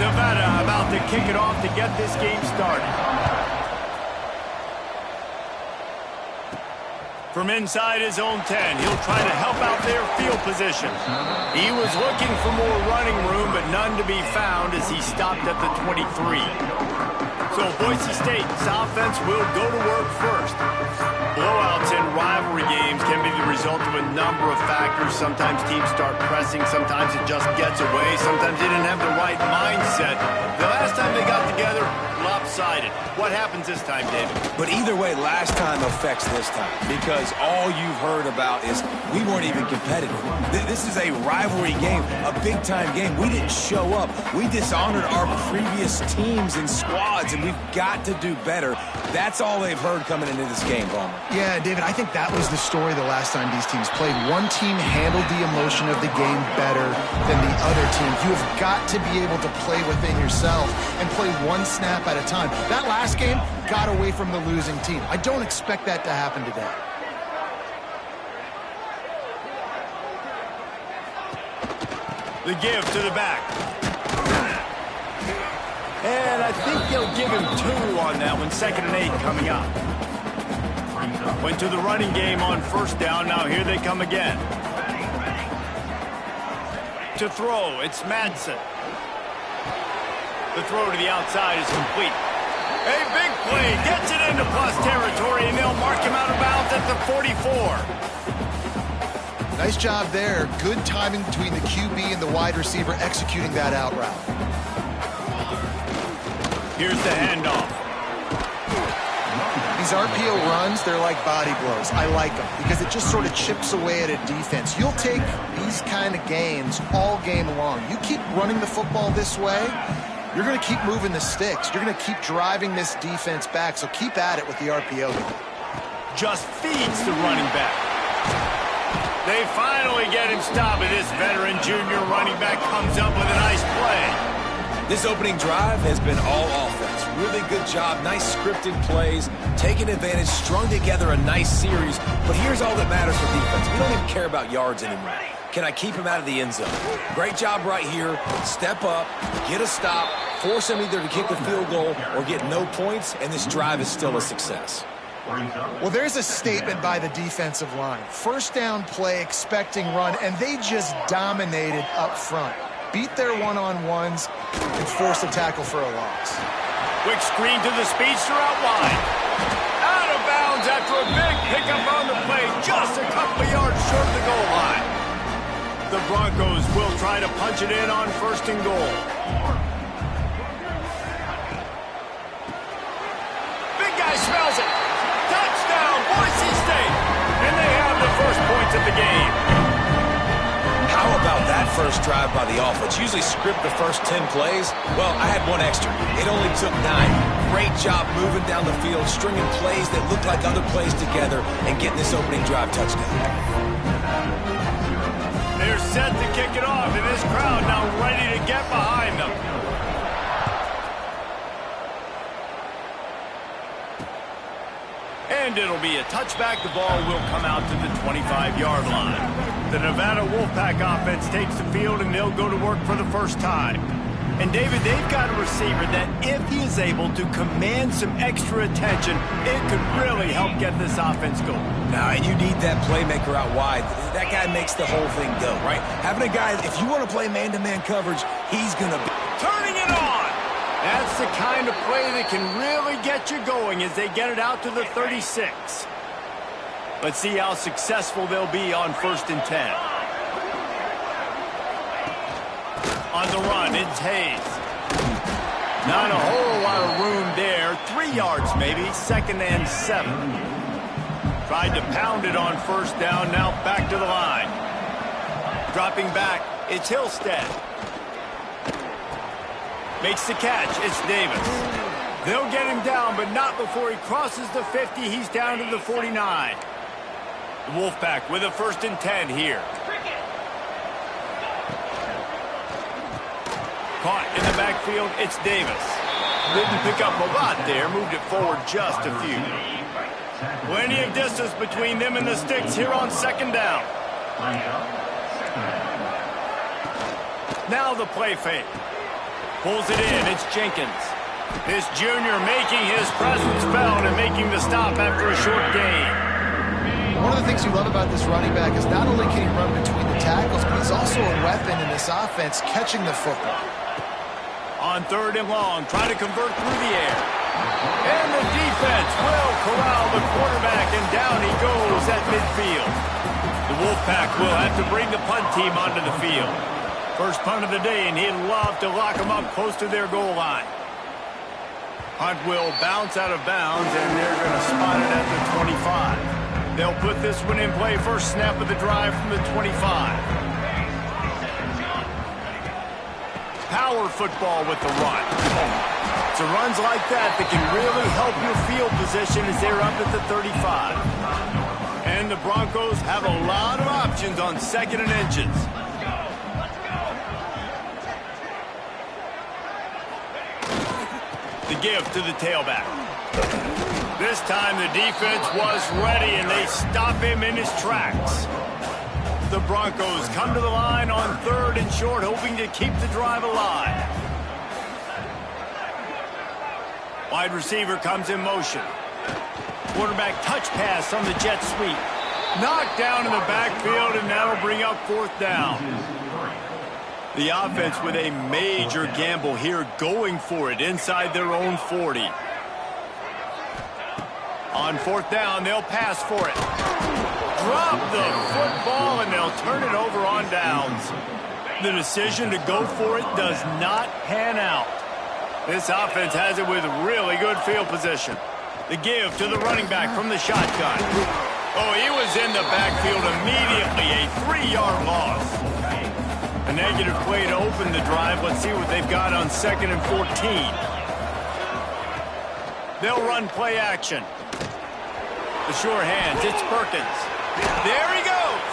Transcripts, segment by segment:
Nevada about to kick it off to get this game started. From inside his own 10, he'll try to help out their field position. He was looking for more running room, but none to be found as he stopped at the 23. So Boise State's offense will go to work first. Blowouts in rivalry games can be the result of a number of factors. Sometimes teams start pressing, sometimes it just gets away, sometimes they didn't have the right mindset. The last time they got together, lopsided. What happens this time, David? But either way, last time affects this time, because all you've heard about is we weren't even competitive. This is a rivalry game, a big-time game. We didn't show up. We dishonored our previous teams and squads, and we've got to do better. That's all they've heard coming into this game, Palmer. Yeah, David, I think that was the story the last time these teams played. One team handled the emotion of the game better than the other team. You have got to be able to play within yourself and play one snap at a time. That last game got away from the losing team. I don't expect that to happen today. The give to the back. And I think they'll give him 2 on that one. 2nd and 8 coming up. Went to the running game on 1st down. Now here they come again. To throw, it's Madsen. The throw to the outside is complete. A big play, gets it into plus territory, and they'll mark him out of bounds at the 44. Nice job there. Good timing between the QB and the wide receiver executing that out route. Here's the handoff. These RPO runs, they're like body blows. I like them because it just sort of chips away at a defense. You'll take these kind of gains all game long. You keep running the football this way, you're going to keep moving the sticks. You're going to keep driving this defense back, so keep at it with the RPO. Just feeds the running back. They finally get him stopped, and this veteran junior running back comes up with a nice play. This opening drive has been all offense. Really good job, nice scripted plays, taking advantage, strung together a nice series. But here's all that matters for defense. We don't even care about yards anymore. Can I keep him out of the end zone? Great job right here. Step up, get a stop, force him either to kick a field goal or get no points, and this drive is still a success. Well, there's a statement by the defensive line. 1st down play, expecting run, and they just dominated up front. Beat their one-on-ones and force a tackle for a loss. Quick screen to the speedster out wide. Out of bounds after a big pickup on the play, just a couple of yards short of the goal line. The Broncos will try to punch it in on 1st and goal. Big guy smells it. Touchdown, Boise State. And they have the first points of the game. How about that first drive by the offense? Usually script the first 10 plays. Well, I had one extra. It only took 9. Great job moving down the field, stringing plays that looked like other plays together, and getting this opening drive touchdown. They're set to kick it off, and this crowd now ready to get behind them. And it'll be a touchback. The ball will come out to the 25-yard line. The Nevada Wolfpack offense takes the field, and they'll go to work for the first time. And, David, they've got a receiver that, if he is able to command some extra attention, it could really help get this offense going. Now, and you need that playmaker out wide. That guy makes the whole thing go, right? Having a guy, if you want to play man-to-man coverage, he's going to be turning it on. That's the kind of play that can really get you going as they get it out to the 36. Let's see how successful they'll be on 1st and 10. On the run, it's Hayes. Not a whole lot of room there. 3 yards maybe, 2nd and 7. Tried to pound it on 1st down, now back to the line. Dropping back, it's Hillstead. Makes the catch, it's Davis. They'll get him down, but not before he crosses the 50. He's down to the 49. The Wolfpack with a 1st and 10 here. Caught in the backfield, it's Davis. Didn't pick up a lot there, moved it forward just a few. Plenty of distance between them and the sticks here on 2nd down. Now the play fake. Pulls it in. It's Jenkins. This junior making his presence felt and making the stop after a short gain. One of the things you love about this running back is not only can he run between the tackles, but he's also a weapon in this offense catching the football. On 3rd and long, trying to convert through the air. And the defense will corral the quarterback, and down he goes at midfield. The Wolfpack will have to bring the punt team onto the field. First punt of the day, and he'd love to lock them up close to their goal line. Punt will bounce out of bounds, and they're going to spot it at the 25. They'll put this one in play. First snap of the drive from the 25. Power football with the run. So runs like that can really help your field position as they're up at the 35. And the Broncos have a lot of options on 2nd and inches. The give to the tailback. This time the defense was ready and they stop him in his tracks. The Broncos come to the line on 3rd and short, hoping to keep the drive alive. Wide receiver comes in motion. Quarterback touch pass on the jet sweep. Knocked down in the backfield, and that'll bring up 4th down. The offense with a major gamble here, going for it inside their own 40. On 4th down, they'll pass for it. Drop the football, and they'll turn it over on downs. The decision to go for it does not pan out. This offense has it with really good field position. The give to the running back from the shotgun. Oh, he was in the backfield immediately. A 3-yard loss. A negative play to open the drive. Let's see what they've got on 2nd and 14. They'll run play action. The sure hands. It's Perkins. There he goes.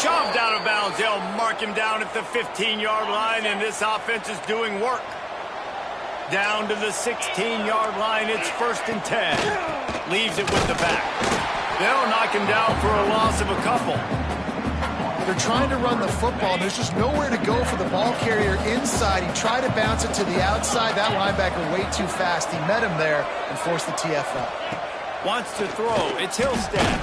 Shoved out of bounds. They'll mark him down at the 15-yard line, and this offense is doing work. Down to the 16-yard line. It's 1st and 10. Leaves it with the back. They'll knock him down for a loss of a couple. They're trying to run the football. There's just nowhere to go for the ball carrier inside. He tried to bounce it to the outside. That linebacker way too fast. He met him there and forced the TFL. Wants to throw. It's Hillstead.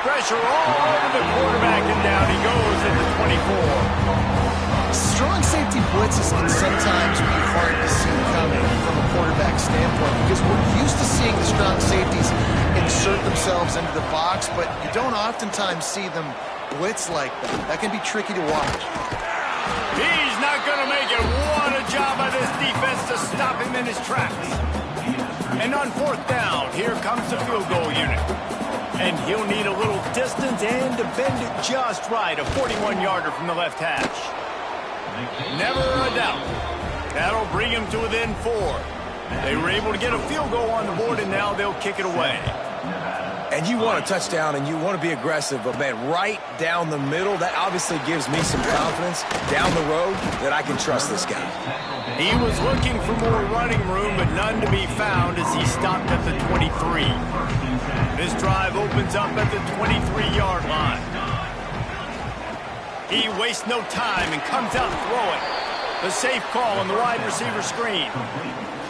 Pressure all over the quarterback, and down he goes at the 24. Strong safety blitzes can sometimes be hard to see coming from a quarterback standpoint because we're used to seeing the strong safeties insert themselves into the box, but you don't oftentimes see them blitz like that. That can be tricky to watch. He's not going to make it. What a job by this defense to stop him in his tracks. And on 4th down, here comes the field goal unit. And he'll need a little distance and to bend it just right. A 41-yarder from the left hash. Never a doubt. That'll bring him to within 4. They were able to get a field goal on the board, and now they'll kick it away. And you want a touchdown, and you want to be aggressive, but, man, right down the middle, that obviously gives me some confidence down the road that I can trust this guy. He was looking for more running room, but none to be found as he stopped at the 23. This drive opens up at the 23-yard line. He wastes no time and comes out throwing. The safe call on the wide receiver screen.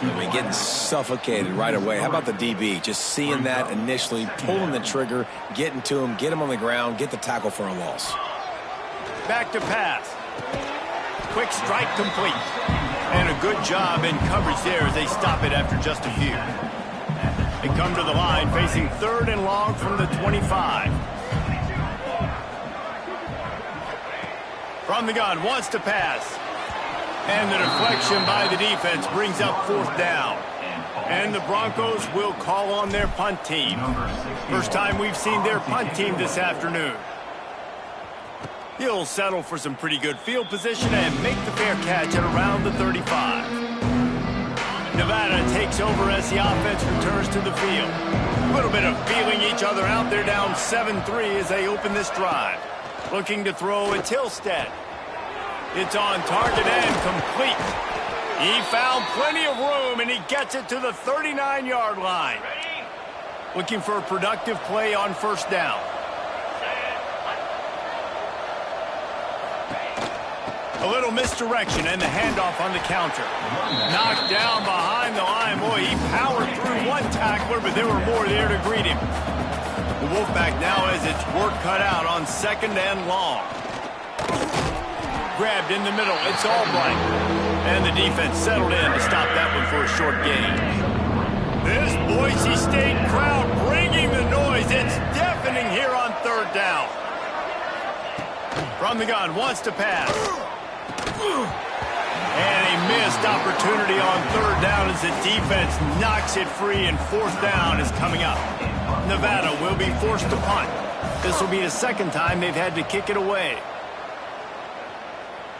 I mean, getting suffocated right away. How about the DB? Just seeing that initially, pulling the trigger, getting to him, get him on the ground, get the tackle for a loss. Back to pass. Quick strike complete. And a good job in coverage there as they stop it after just a few. They come to the line facing 3rd and long from the 25. From the gun, wants to pass. And the deflection by the defense brings up 4th down. And the Broncos will call on their punt team. First time we've seen their punt team this afternoon. He'll settle for some pretty good field position and make the fair catch at around the 35. Nevada takes over as the offense returns to the field. A little bit of feeling each other out. They're down 7-3 as they open this drive. Looking to throw, it's Hillstead. It's on target and complete. He found plenty of room, and he gets it to the 39-yard line. Looking for a productive play on 1st down. A little misdirection and the handoff on the counter. Knocked down behind the line. Boy, he powered through one tackler, but there were more there to greet him. The Wolfpack now has its work cut out on 2nd and long. Grabbed in the middle. It's Albright. And the defense settled in to stop that one for a short gain. This Boise State crowd bringing the noise. It's deafening here on 3rd down. From the gun, wants to pass. And a missed opportunity on 3rd down as the defense knocks it free, and 4th down is coming up. Nevada will be forced to punt. This will be the 2nd time they've had to kick it away.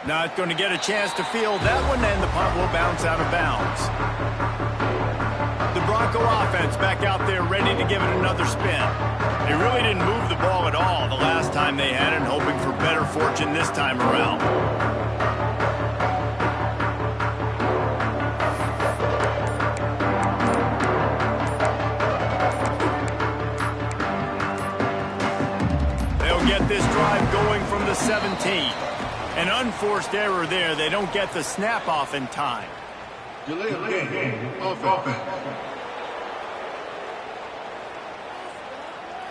Not going to get a chance to field that one, and the punt will bounce out of bounds. The Bronco offense back out there ready to give it another spin. They really didn't move the ball at all the last time they had it, hoping for better fortune this time around. They'll get this drive going from the 17. An unforced error there. They don't get the snap off in time.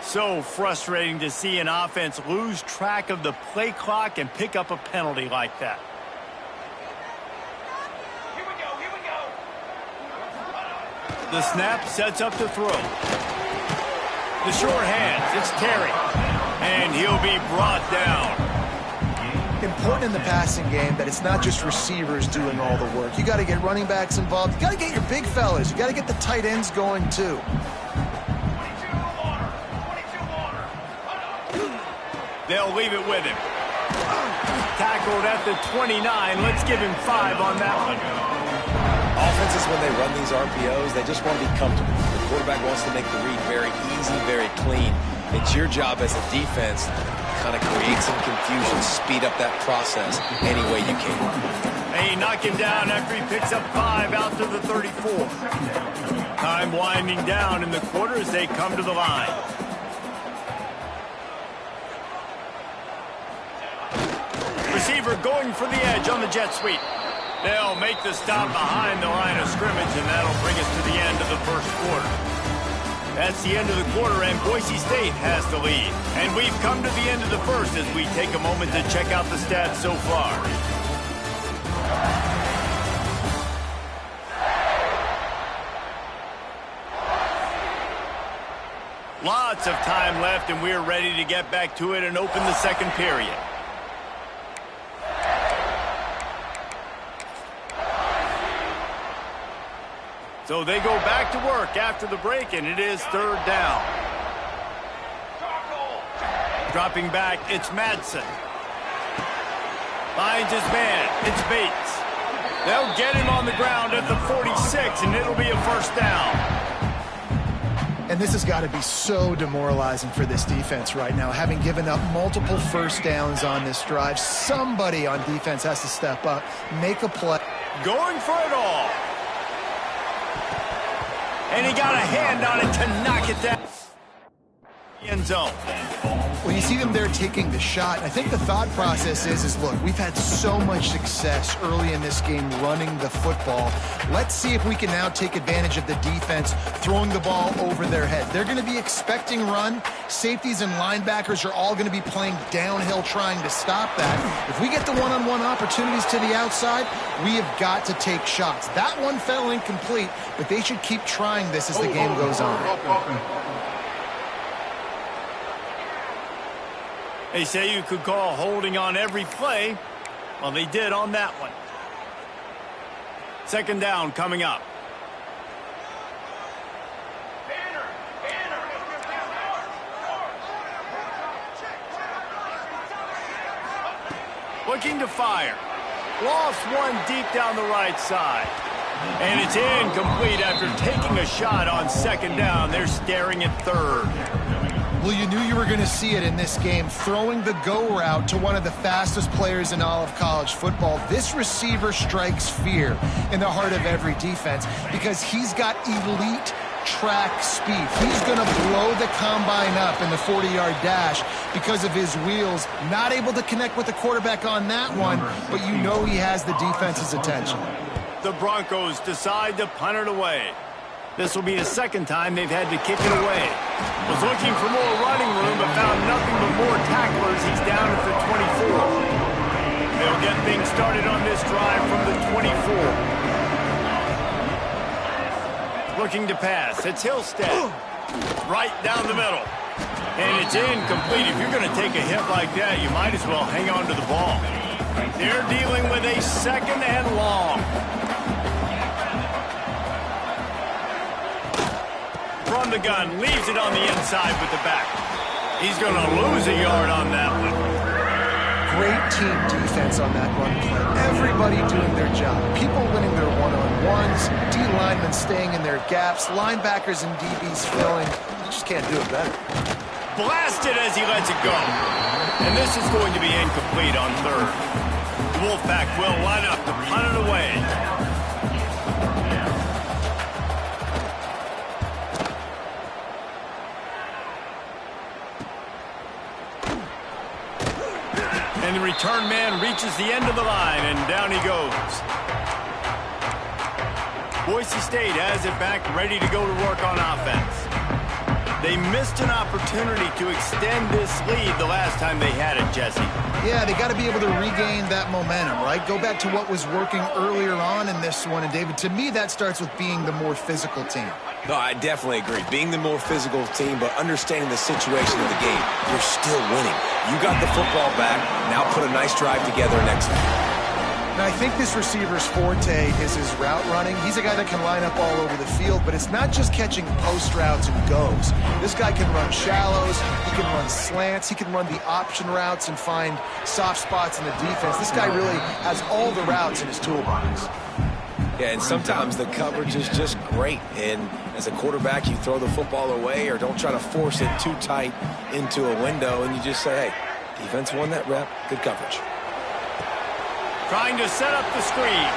So frustrating to see an offense lose track of the play clock and pick up a penalty like that. Here we go. The snap sets up the throw. The short hands, it's Terry. And he'll be brought down. Important in the passing game that it's not just receivers doing all the work. You got to get running backs involved. You got to get your big fellas. You got to get the tight ends going too. They'll leave it with him. Tackled at the 29. Let's give him 5 on that one. Offenses, when they run these RPOs, they just want to be comfortable. The quarterback wants to make the read very easy, very clean. It's your job as a defense kind of create some confusion, speed up that process any way you can. They knock him down after he picks up 5 out to the 34. Time winding down in the quarter as they come to the line. Receiver going for the edge on the jet sweep. They'll make the stop behind the line of scrimmage, and that'll bring us to the end of the first quarter. That's the end of the quarter, and Boise State has the lead. And we've come to the end of the first as we take a moment to check out the stats so far. Lots of time left, and we're ready to get back to it and open the second period. So they go back to work after the break, and it is 3rd down. Dropping back, it's Madsen. Finds his man, it's Bates. They'll get him on the ground at the 46, and it'll be a first down. And this has got to be so demoralizing for this defense right now. Having given up multiple first downs on this drive, somebody on defense has to step up, make a play. Going for it all. And he got a hand on it to knock it down. End zone. Well, you see them there taking the shot. I think the thought process is look, we've had so much success early in this game running the football. Let's see if we can now take advantage of the defense throwing the ball over their head. They're going to be expecting run. Safeties and linebackers are all going to be playing downhill trying to stop that. If we get the one-on-one opportunities to the outside, we have got to take shots. That one fell incomplete, but they should keep trying this as the game goes on. They say you could call holding on every play. Well, they did on that one. 2nd down coming up. Looking to fire. Lost one deep down the right side. And it's incomplete after taking a shot on 2nd down. They're staring at 3rd. Well, you knew you were going to see it in this game, throwing the go route to one of the fastest players in all of college football. This receiver strikes fear in the heart of every defense because he's got elite track speed. He's going to blow the combine up in the 40-yard dash because of his wheels. Not able to connect with the quarterback on that one, but you know he has the defense's attention. The Broncos decide to punt it away. This will be the second time they've had to kick it away. Was looking for more running room, but found nothing but more tacklers. He's down at the 24. They'll get things started on this drive from the 24. Looking to pass. It's Hillstead. Right down the middle. And it's incomplete. If you're going to take a hit like that, you might as well hang on to the ball. They're dealing with a second and long. From the gun, leaves it on the inside with the back. He's going to lose a yard on that one. Great team defense on that run play. Everybody doing their job. People winning their one-on-ones, D-linemen staying in their gaps, linebackers and DBs filling. You just can't do it better. Blasted as he lets it go. And this is going to be incomplete on third. The Wolfpack will line up to punt it away. And the return man reaches the end of the line, and down he goes. Boise State has it back, ready to go to work on offense. They missed an opportunity to extend this lead the last time they had it, Jesse. Yeah, they got to be able to regain that momentum, right? Go back to what was working earlier on in this one. And, David, to me, that starts with being the more physical team. No, I definitely agree. Being the more physical team, but understanding the situation of the game. You're still winning. You got the football back. Now put a nice drive together next time. Now, I think this receiver's forte is his route running. He's a guy that can line up all over the field, but it's not just catching post routes and goes. This guy can run shallows, he can run slants, he can run the option routes and find soft spots in the defense. This guy really has all the routes in his toolbox. Yeah, and sometimes the coverage is just great. And as a quarterback, you throw the football away or don't try to force it too tight into a window, and you just say, hey, defense won that rep, good coverage. Trying to set up the screen.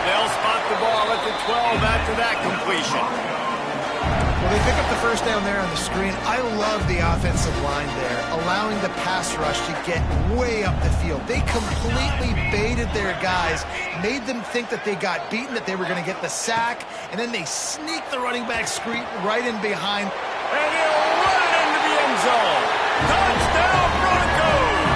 They'll spot the ball at the 12 after that completion. Well, they pick up the first down there on the screen. I love the offensive line there, allowing the pass rush to get way up the field. They completely baited their guys, made them think that they got beaten, that they were going to get the sack, and then they sneak the running back screen right in behind. And he'll run it into the end zone. Touchdown, Broncos!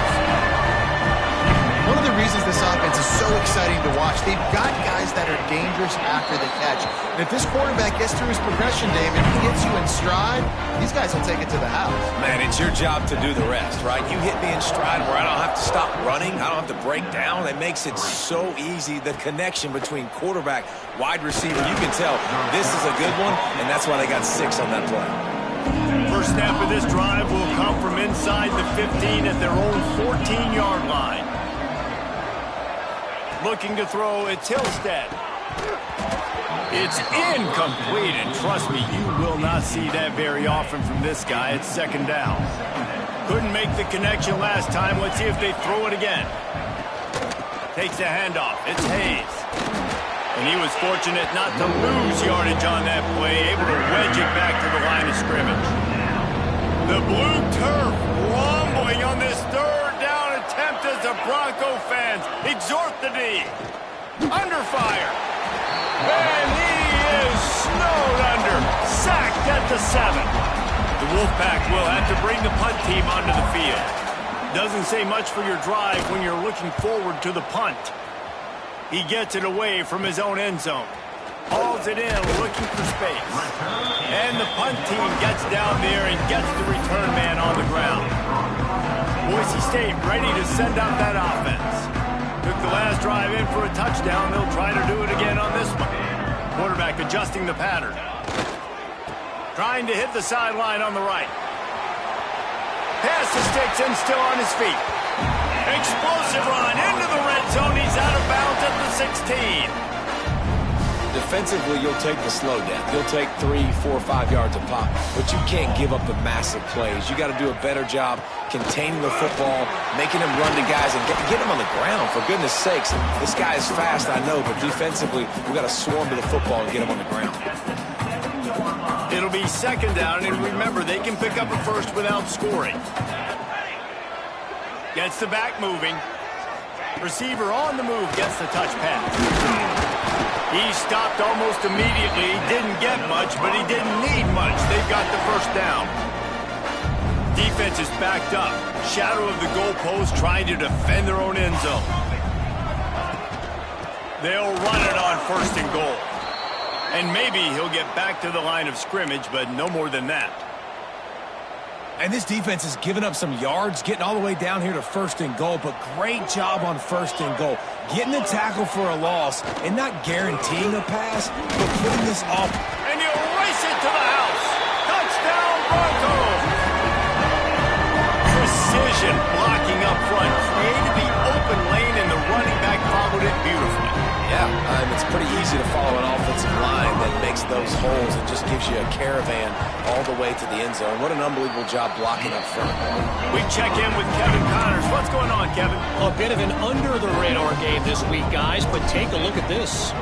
One of the reasons this offense is so exciting to watch, they've got guys that are dangerous after the catch. And if this quarterback gets through his progression, David, he gets you in stride, these guys will take it to the house. Man, it's your job to do the rest, right? You hit me in stride where I don't have to stop running. I don't have to break down. It makes it so easy, the connection between quarterback, wide receiver. You can tell this is a good one, and that's why they got 6 on that play. First snap of this drive will come from inside the 15 at their own 14-yard line. Looking to throw, it's Hillstead. It's incomplete, and trust me, you will not see that very often from this guy. It's second down. Couldn't make the connection last time. Let's see if they throw it again. Takes a handoff. It's Hayes. And he was fortunate not to lose yardage on that play, able to wedge it back to the line of scrimmage. The blue turf rumbling on this third down attempt as the Bronco fans exhort the D. Under fire. And he is snowed under. Sacked at the 7. The Wolfpack will have to bring the punt team onto the field. Doesn't say much for your drive when you're looking forward to the punt. He gets it away from his own end zone. Hauls it in, looking for space. And the punt team gets down there and gets the return man on the ground. Boise State ready to send out that offense. Took the last drive in for a touchdown. They'll try to do it again on this one. Quarterback adjusting the pattern. Trying to hit the sideline on the right. Pass to Sticks and still on his feet. Explosive run into the red zone. He's out of bounds at the 16. Defensively, you'll take the slow down. You'll take 3, 4, 5 yards a pop, but you can't give up the massive plays. You got to do a better job containing the football, making him run to guys, and get him on the ground. For goodness sakes, this guy is fast, I know, but defensively, we got to swarm to the football and get him on the ground. be second down, and remember, they can pick up a first without scoring. Gets the back moving. Receiver on the move, gets the touch pass. He stopped almost immediately. He didn't get much, but he didn't need much. They've got the first down. Defense is backed up. Shadow of the goalpost, trying to defend their own end zone. They'll run it on first and goal. And maybe he'll get back to the line of scrimmage, but no more than that. And this defense has given up some yards, getting all the way down here to first and goal, but great job on first and goal. Getting the tackle for a loss and not guaranteeing a pass, but putting this off. And he'll race it to the house. Touchdown, Broncos. Precision blocking up front. Created the open lane, and the running back followed it beautifully. Yeah, it's pretty easy to follow an offensive line that makes those holes and just gives you a caravan all the way to the end zone. What an unbelievable job blocking up front. We check in with Kevin Connors. What's going on, Kevin? A bit of an under-the-radar game this week, guys, but take a look at this.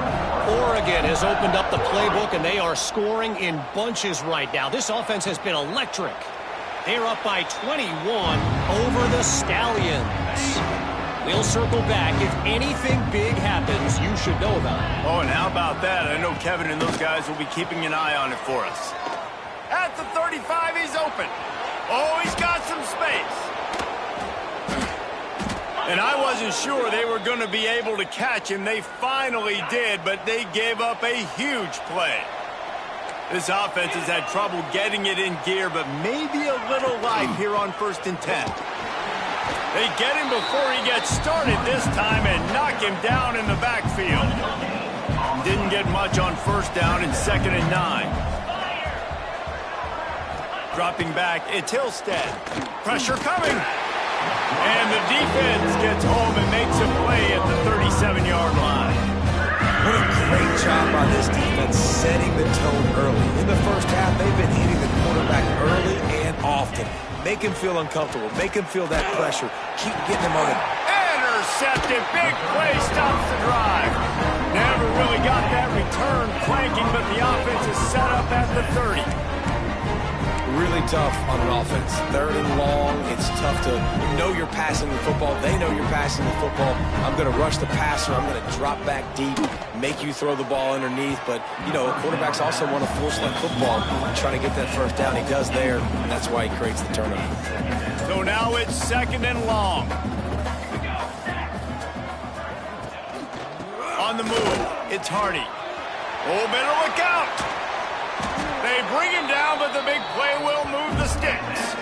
Oregon has opened up the playbook, and they are scoring in bunches right now. This offense has been electric. They're up by 21 over the Stallions. We'll circle back. If anything big happens, you should know about it. Oh, and how about that? I know Kevin and those guys will be keeping an eye on it for us. At the 35, he's open. Oh, he's got some space. And I wasn't sure they were going to be able to catch him. They finally did, but they gave up a huge play. This offense has had trouble getting it in gear, but maybe a little life here on 1st and 10. They get him before he gets started this time and knock him down in the backfield. Didn't get much on first down and 2nd and 9. Dropping back, it's Hillstead. Pressure coming. And the defense gets home and makes a play at the 37-yard line. What a great job by this defense setting the tone early. In the first half, they've been hitting the quarterback early and often. Make him feel uncomfortable. Make him feel that pressure. Keep getting him on it. Intercepted. Big play stops the drive. Never really got that return cranking, but the offense is set up at the 30. Really tough on an offense. 3rd and long. It's tough to know you're passing the football. They know you're passing the football. I'm going to rush the passer. I'm going to drop back deep, make you throw the ball underneath. But, you know, quarterbacks also want to force like football, trying to get that first down. He does there, and that's why he creates the turnover. So now it's 2nd and long. On the move, it's Hardy. Oh, better look out. They bring him down, but the big play will move the sticks.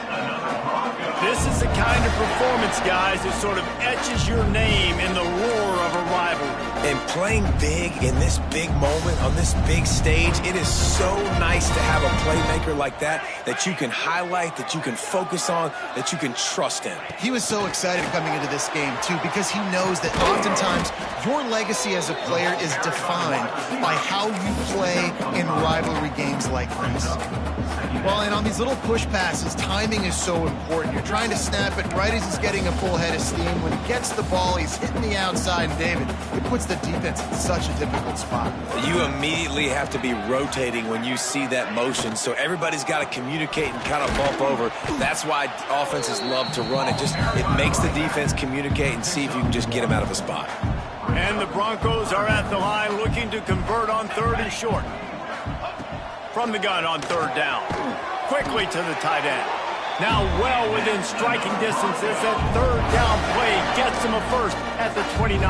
This is the kind of performance, guys, that sort of etches your name in the roar of a rivalry. And playing big in this big moment, on this big stage, it is so nice to have a playmaker like that you can highlight, that you can focus on, that you can trust in. He was so excited coming into this game, too, because he knows that oftentimes your legacy as a player is defined by how you play in rivalry games like this. Well, and on these little push passes, timing is so important. You're trying to snap it right as he's getting a full head of steam. When he gets the ball, he's hitting the outside, and David, it puts the defense in such a difficult spot. You immediately have to be rotating when you see that motion, so everybody's got to communicate and kind of bump over. That's why offenses love to run it. It makes the defense communicate and see if you can just get him out of a spot. And the Broncos are at the line looking to convert on 3rd and short. From the gun on 3rd down. Quickly to the tight end. Now well within striking distance as that 3rd down play gets him a first at the 29.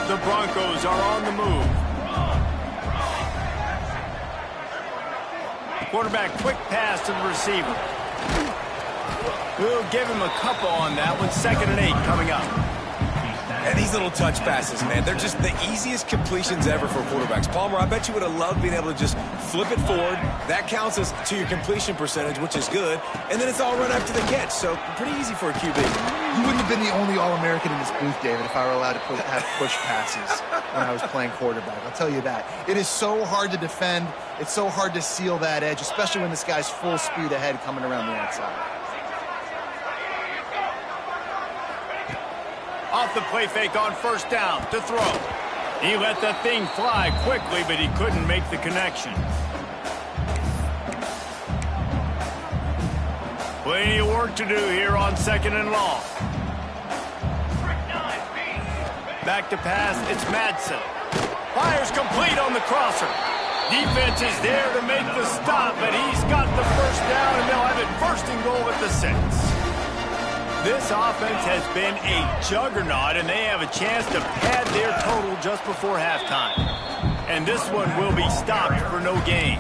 The Broncos are on the move. Quarterback quick pass to the receiver. We'll give him a couple on that one. 2nd and 8 coming up. And these little touch passes, man, they're just the easiest completions ever for quarterbacks. Palmer, I bet you would have loved being able to just flip it forward. That counts as to your completion percentage, which is good. And then it's all run after the catch, so pretty easy for a QB. You wouldn't have been the only All-American in this booth, David, if I were allowed to have push passes when I was playing quarterback. I'll tell you that. It is so hard to defend. It's so hard to seal that edge, especially when this guy's full speed ahead coming around the outside. Off the play fake on 1st down to throw. He let the thing fly quickly, but he couldn't make the connection. Plenty of work to do here on 2nd and long. Back to pass, it's Madsen. Fires complete on the crosser. Defense is there to make the stop, but he's got the first down, and they'll have it 1st and goal at the 6. This offense has been a juggernaut, and they have a chance to pad their total just before halftime. And this one will be stopped for no gain.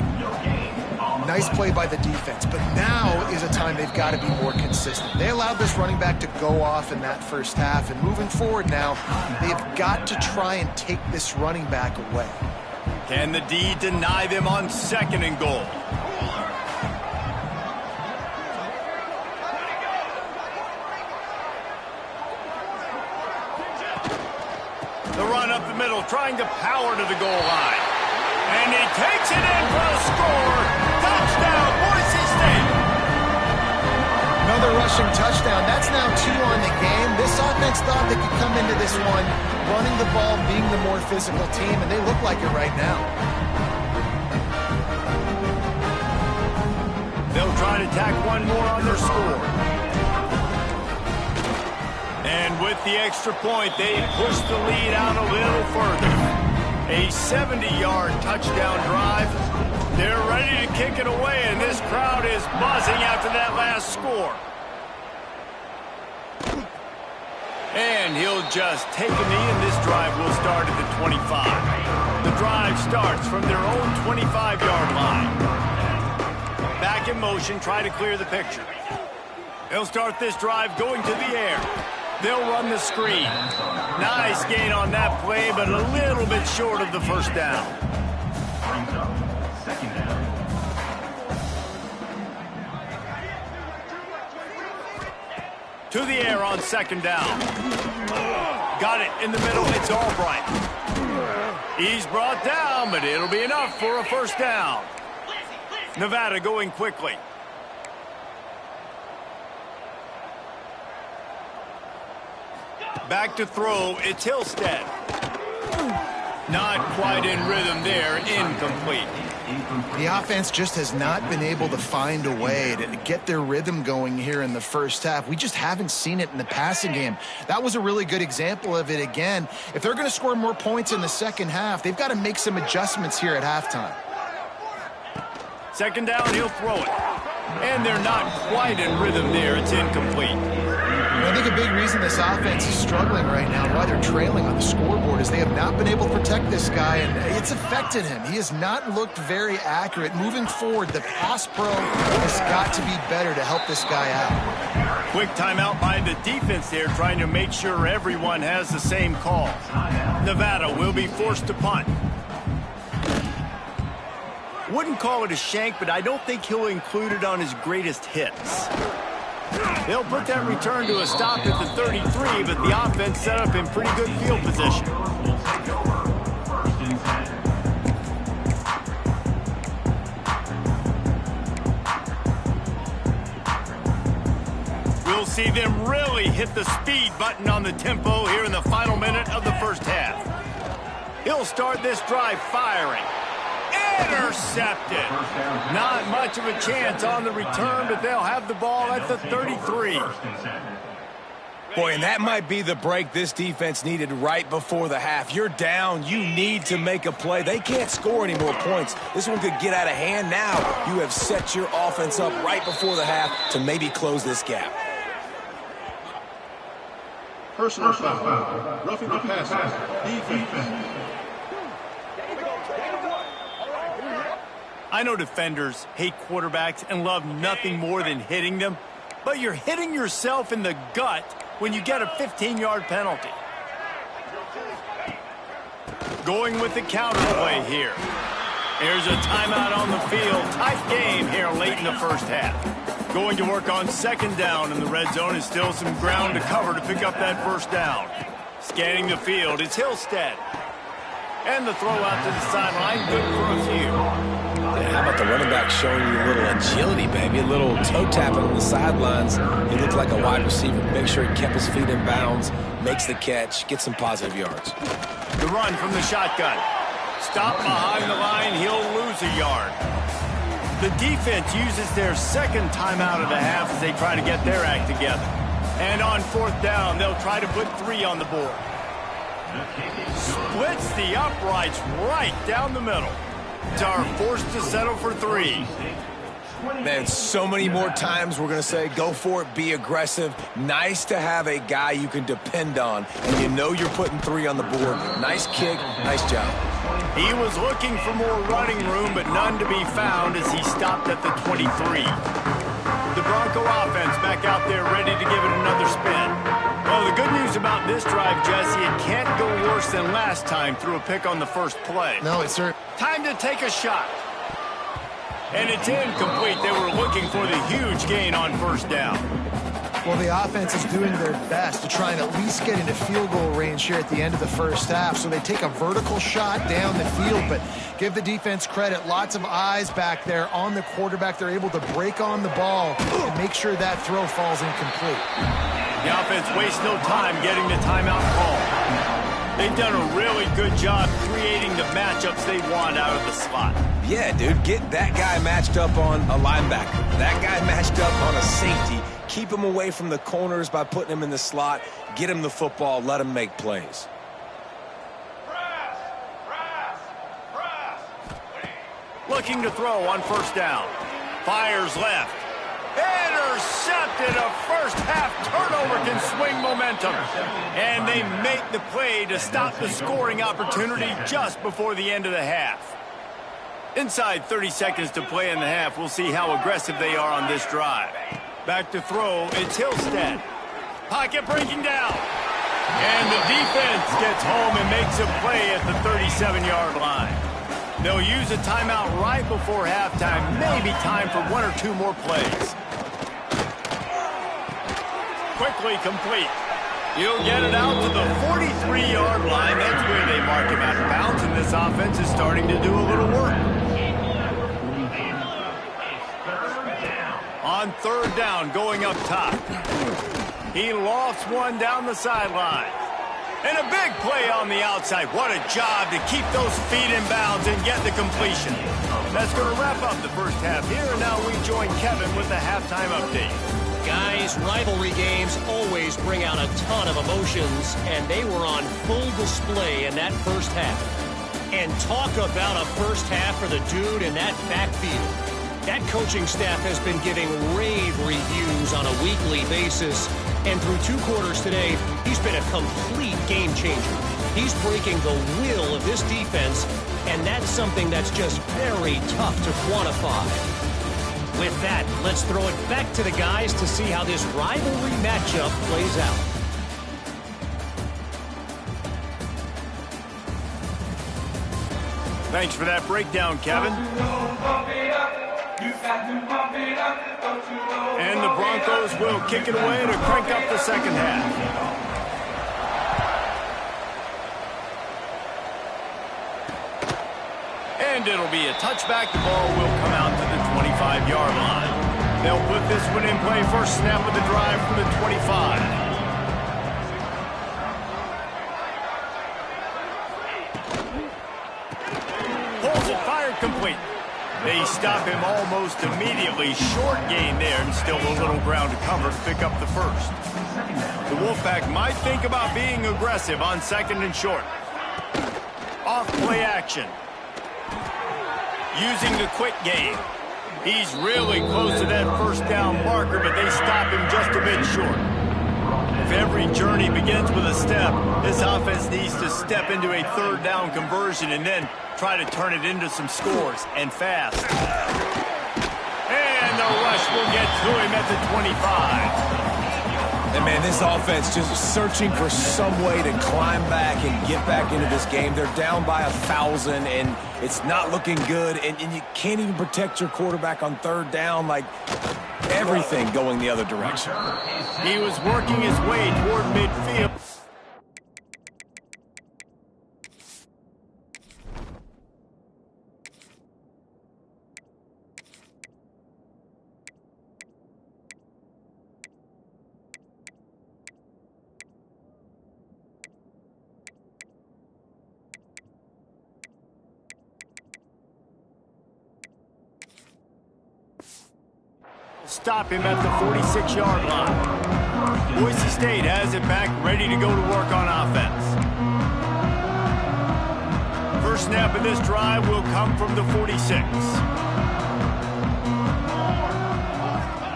Nice play by the defense, but now is a time they've got to be more consistent. They allowed this running back to go off in that first half, and moving forward now, they've got to try and take this running back away. Can the D deny them on 2nd and goal? The run up the middle, trying to power to the goal line. And he takes it in for a score. Touchdown, Boise State. Another rushing touchdown. That's now 2 on the game. This offense thought they could come into this one running the ball, being the more physical team, and they look like it right now. They'll try to tack one more on their score. And with the extra point, they push the lead out a little further. A 70-yard touchdown drive. They're ready to kick it away, and this crowd is buzzing after that last score. And he'll just take a knee, and this drive will start at the 25. The drive starts from their own 25-yard line. Back in motion, try to clear the picture. They'll start this drive going to the air. They'll run the screen. Nice gain on that play, but a little bit short of the first down. To the air on 2nd down. Got it in the middle. It's Albright. He's brought down, but it'll be enough for a first down. Nevada going quickly. Back to throw, it's Hillstead. Not quite in rhythm there, incomplete. The offense just has not been able to find a way to get their rhythm going here in the first half. We just haven't seen it in the passing game. That was a really good example of it again. If they're going to score more points in the second half, they've got to make some adjustments here at halftime. 2nd down, he'll throw it. And they're not quite in rhythm there. It's incomplete. I think a big reason this offense is struggling right now and why they're trailing on the scoreboard is they have not been able to protect this guy, and it's affected him. He has not looked very accurate. Moving forward, the pass pro has got to be better to help this guy out. Quick timeout by the defense there, trying to make sure everyone has the same call. Nevada will be forced to punt. Wouldn't call it a shank, but I don't think he'll include it on his greatest hits. They'll put that return to a stop at the 33, but the offense set up in pretty good field position. We'll see them really hit the speed button on the tempo here in the final minute of the first half. He'll start this drive firing. Intercepted. Not much of a chance on the return, but they'll have the ball at the 33. Boy, and that might be the break this defense needed right before the half. You're down. You need to make a play. They can't score any more points. This one could get out of hand now. You have set your offense up right before the half to maybe close this gap. Personal foul. Roughing the passer. Defense. I know defenders hate quarterbacks and love nothing more than hitting them, but you're hitting yourself in the gut when you get a 15-yard penalty. Going with the counter play here. There's a timeout on the field. Tight game here late in the first half. Going to work on 2nd down, and the red zone is still some ground to cover to pick up that first down. Scanning the field, it's Hillstead. And the throw out to the sideline, good for a few. How about the running back showing you a little agility, baby? A little toe tapping on the sidelines. He looked like a wide receiver. Make sure he kept his feet in bounds, makes the catch, gets some positive yards. The run from the shotgun. Stop behind the line, he'll lose a yard. The defense uses their second timeout of the half as they try to get their act together. And on fourth down, they'll try to put 3 on the board. Splits the uprights right down the middle. Are forced to settle for 3. Man, so many more times we're going to say, go for it, be aggressive. Nice to have a guy you can depend on, and you know you're putting 3 on the board. Nice kick, nice job. He was looking for more running room, but none to be found as he stopped at the 23. The Bronco offense back out there ready to give it another spin. Well, the good news about this drive, Jesse, it can't go worse than last time through a pick on the first play. No, it's sir. Time to take a shot. And it's incomplete. They were looking for the huge gain on first down. Well, the offense is doing their best to try and at least get into field goal range here at the end of the first half. So they take a vertical shot down the field, but give the defense credit. Lots of eyes back there on the quarterback. They're able to break on the ball and make sure that throw falls incomplete. The offense wastes no time getting the timeout call. They've done a really good job creating the matchups they want out of the slot. Yeah, dude, get that guy matched up on a linebacker. That guy matched up on a safety. Keep him away from the corners by putting him in the slot. Get him the football. Let him make plays. Looking to throw on first down. Fires left. Intercepted. A first half turnover can swing momentum. And they make the play to stop the scoring opportunity just before the end of the half. Inside 30 seconds to play in the half. We'll see how aggressive they are on this drive. Back to throw. It's Hillstead. Pocket breaking down. And the defense gets home and makes a play at the 37-yard line. They'll use a timeout right before halftime. Maybe time for 1 or 2 more plays. Quickly complete. He'll get it out to the 43-yard line. That's where they mark him out of bounds, and this offense is starting to do a little work. On third down, going up top. He lofts one down the sideline. And a big play on the outside. What a job to keep those feet in bounds and get the completion. That's going to wrap up the first half here, and now we join Kevin with the halftime update. Guys, rivalry games always bring out a ton of emotions, and they were on full display in that first half. And talk about a first half for the dude in that backfield. That coaching staff has been giving rave reviews on a weekly basis, and through 2 quarters today, he's been a complete game changer. He's breaking the will of this defense, and that's something that's just very tough to quantify. With that, let's throw it back to the guys to see how this rivalry matchup plays out. Thanks for that breakdown, Kevin. And the Broncos will kick it away to crank up the second half. And it'll be a touchback. The ball will come out to the 25-yard line. They'll put this one in play. First snap of the drive from the 25. Pulls it, fired, complete. They stop him almost immediately. Short gain there, and still a little ground to cover to pick up the first. The Wolfpack might think about being aggressive on second and short. Off play action. Using the quick game. He's really close to that first down marker, but they stop him just a bit short. If every journey begins with a step, this offense needs to step into a third down conversion and then try to turn it into some scores, and fast. And the rush will get to him at the 25. And, man, this offense just searching for some way to climb back and get back into this game. They're down by 1,000, and it's not looking good. And you can't even protect your quarterback on third down. Like, everything going the other direction. He was working his way toward midfield. stop him at the 46-yard line. Boise State has it back, ready to go to work on offense. First snap of this drive will come from the 46.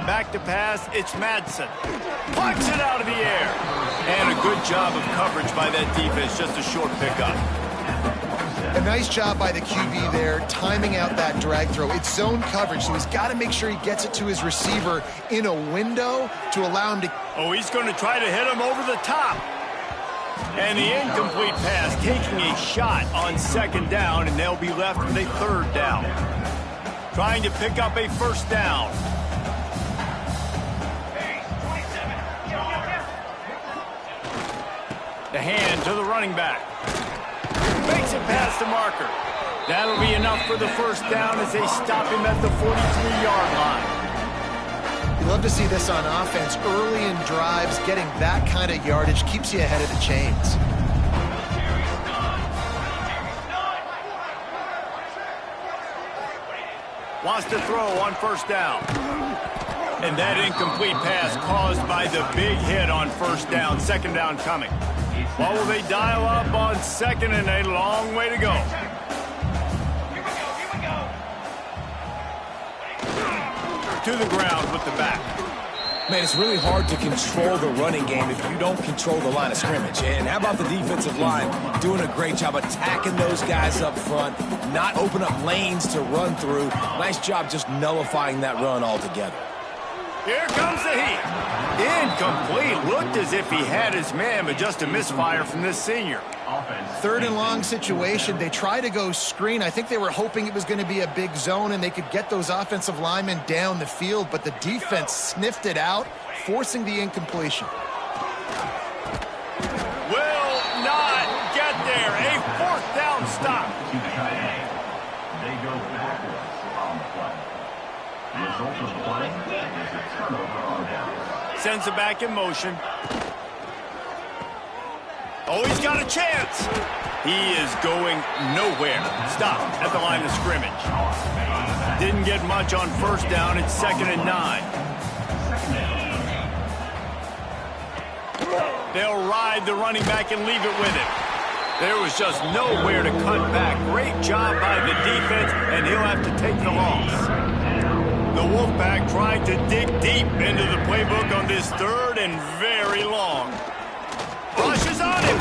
Back to pass, it's Madsen. Punch it out of the air. And a good job of coverage by that defense, just a short pickup. A nice job by the QB there, timing out that drag throw. It's zone coverage, so he's got to make sure he gets it to his receiver in a window to allow him to... Oh, he's going to try to hit him over the top. And the incomplete pass, taking a shot on second down, and they'll be left with a third down. Trying to pick up a first down. The hand to the running back. Makes it past the marker. That'll be enough for the first down as they stop him at the 43-yard line. You love to see this on offense. Early in drives, getting that kind of yardage keeps you ahead of the chains. Wants to throw on first down. And that incomplete pass caused by the big hit on first down. Second down coming. What will they dial up on second and a long way to go? To the ground with the back. Man, it's really hard to control the running game if you don't control the line of scrimmage. And how about the defensive line doing a great job attacking those guys up front, not open up lanes to run through. Nice job just nullifying that run altogether. Here comes the heat. Incomplete. Looked as if he had his man, but just a misfire from this senior. Third and long situation. They try to go screen. I think they were hoping it was going to be a big zone and they could get those offensive linemen down the field, but the defense sniffed it out, forcing the incompletion. Will not get there. A fourth down stop. They go backwards on the play. The result of the play is a turnover on down. Sends it back in motion. Oh, he's got a chance. He is going nowhere. Stop at the line of scrimmage. Didn't get much on first down. It's 2nd and 9. They'll ride the running back and leave it with him. There was just nowhere to cut back. Great job by the defense, and he'll have to take the loss. The Wolfpack tried to dig deep into the playbook on this third and very long. Rushes on him.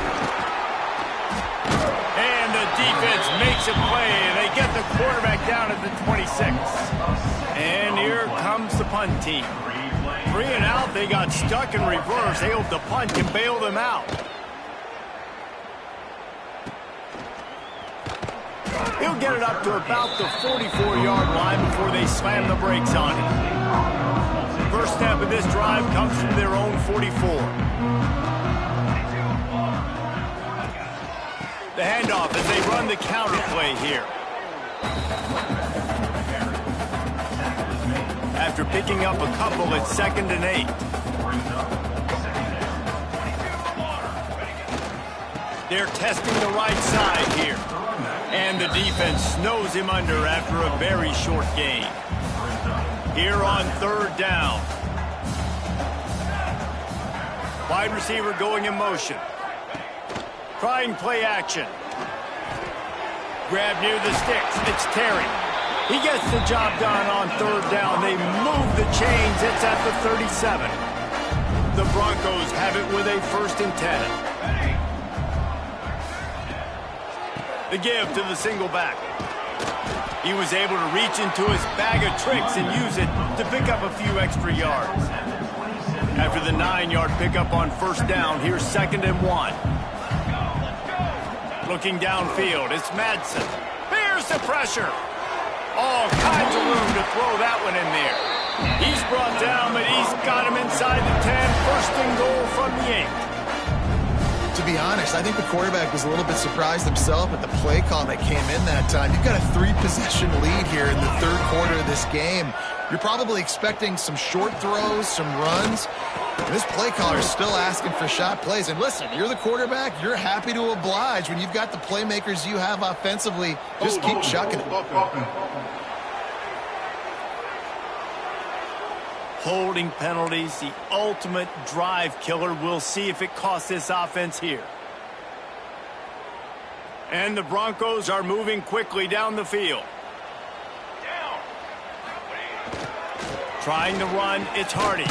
And the defense makes a play, and they get the quarterback down at the 26. And here comes the punt team. 3 and out, they got stuck in reverse. They hope the punt can bail them out. He'll get it up to about the 44-yard line before they slam the brakes on him. First snap of this drive comes from their own 44. The handoff as they run the counter play here. After picking up a couple, it's 2nd and 8. They're testing the right side here. And the defense snows him under after a very short gain. Here on third down. Wide receiver going in motion. Trying play action. Grab near the sticks. It's Terry. He gets the job done on third down. They move the chains. It's at the 37. The Broncos have it with a 1st and 10. The give to the single back. He was able to reach into his bag of tricks and use it to pick up a few extra yards. After the 9-yard pickup on first down, here's 2nd and 1. Looking downfield, it's Madsen. Here's the pressure. All kinds of room to throw that one in there. He's brought down, but he's got him inside the 10. 1st and goal from the 8. To be honest, I think the quarterback was a little bit surprised himself at the play call that came in that time. You've got a 3-possession lead here in the third quarter of this game. You're probably expecting some short throws, some runs. And this play caller is still asking for shot plays. And listen, you're the quarterback. You're happy to oblige. When you've got the playmakers you have offensively, just keep chucking it. Holding penalties, the ultimate drive killer. We'll see if it costs this offense here. And the Broncos are moving quickly down the field. Trying to run, it's Hardy.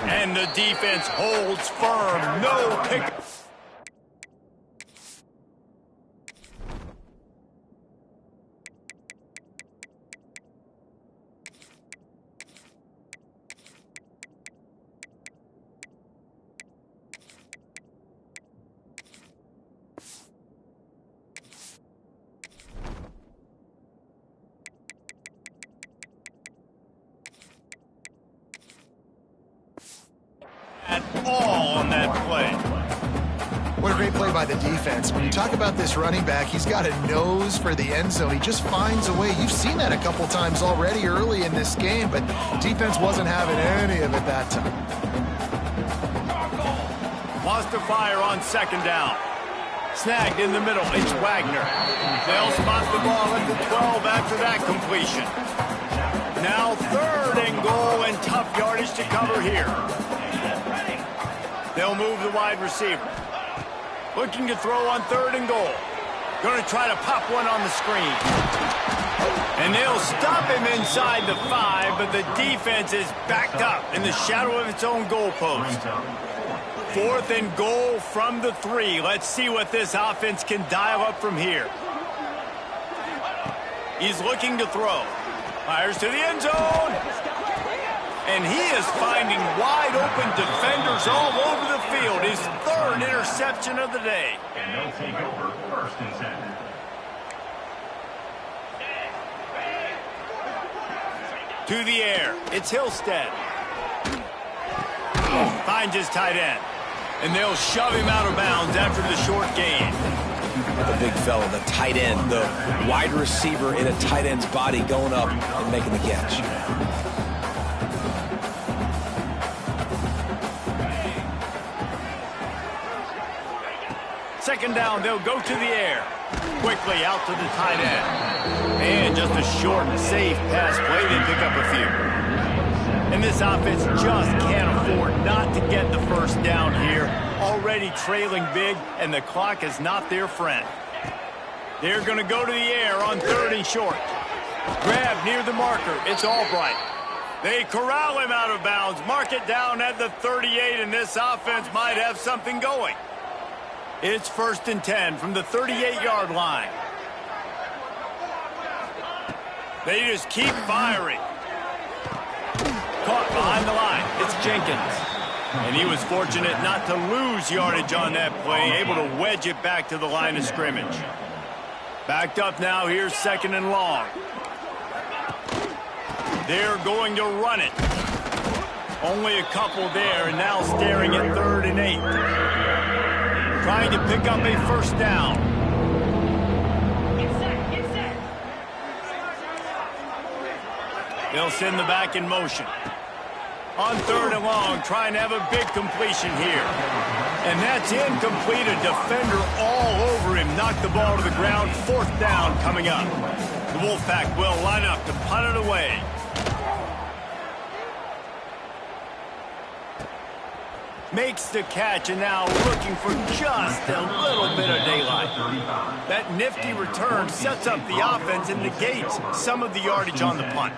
And the defense holds firm. No pick. At all on that play. What a great play by the defense. When you talk about this running back, he's got a nose for the end zone. He just finds a way. You've seen that a couple times already early in this game, but defense wasn't having any of it that time. Lost to fire on second down. Snagged in the middle. It's Wagner. They'll spot the ball at the 12 after that completion. Now 3rd and goal and tough yardage to cover here. They'll move the wide receiver. Looking to throw on 3rd and goal. Going to try to pop one on the screen. And they'll stop him inside the 5, but the defense is backed up in the shadow of its own goalpost. 4th and goal from the 3. Let's see what this offense can dial up from here. He's looking to throw. Fires to the end zone. And he is finding wide-open defenders all over the field. His 3rd interception of the day. And they'll take over 1st and 10. To the air. It's Hillstead. Finds his tight end. And they'll shove him out of bounds after the short gain. The big fella, the tight end, the wide receiver in a tight end's body going up and making the catch. Second down, they'll go to the air. Quickly out to the tight end. And just a short, safe pass play. They pick up a few. And this offense just can't afford not to get the first down here. Already trailing big, and the clock is not their friend. They're going to go to the air on 3rd and short. Grab near the marker. It's Albright. They corral him out of bounds. Mark it down at the 38, and this offense might have something going. It's 1st and 10 from the 38-yard line. They just keep firing. Caught behind the line. It's Jenkins. And he was fortunate not to lose yardage on that play, able to wedge it back to the line of scrimmage. Backed up now, here's 2nd and long. They're going to run it. Only a couple there, and now staring at 3rd and 8. Trying to pick up a first down. They'll send the back in motion. On 3rd and long, trying to have a big completion here. And that's incomplete. A defender all over him. Knocked the ball to the ground. 4th down coming up. The Wolfpack will line up to punt it away. Makes the catch, and now looking for just a little bit of daylight. That nifty return sets up the offense and negates some of the yardage on the punt.